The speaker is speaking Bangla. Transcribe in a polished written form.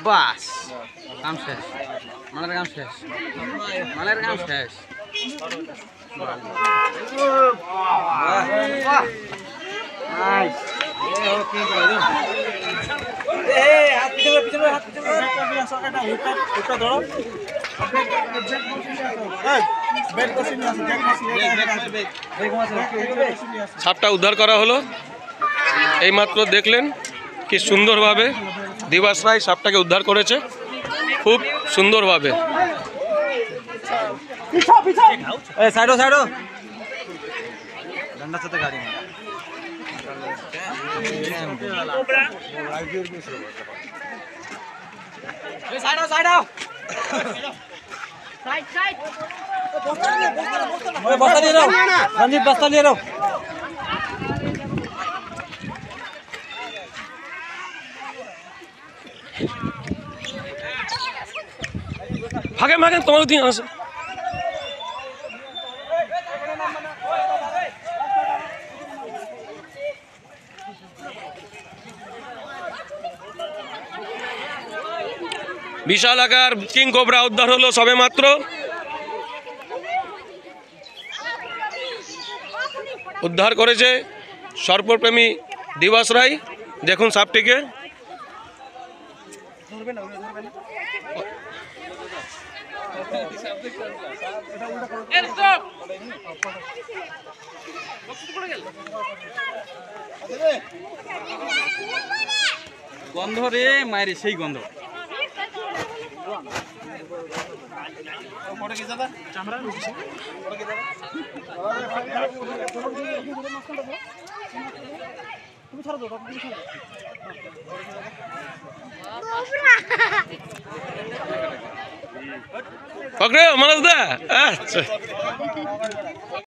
বাস কাম শেষ, মালের কাম শেষ, মালের কাম শেষ। সাপটা উদ্ধার করা হলো, এইমাত্র দেখলেন কি সুন্দরভাবে দিবাস রায় সাপটাকে উদ্ধার করেছে, খুব সুন্দরভাবে। সাইডো সাইডো ডান্ডার সাথে গাড়ি সাইডো সাইডো সাইড সাইড বস্তা নিয়ে নাও রঞ্জিত, বস্তা নিয়ে নাও। ভাগে ভাগে তোমার দিন আছে। বিশাল আকার কিং কোবরা উদ্ধার হলো সবে মাত্র। উদ্ধার করেছে সর্পপ্রেমী দিবাস রায়। দেখুন সাপটিকে, গন্ধ রে মায়ের, সেই গন্ধ। পকড়ে মানস দা, আচ্ছা।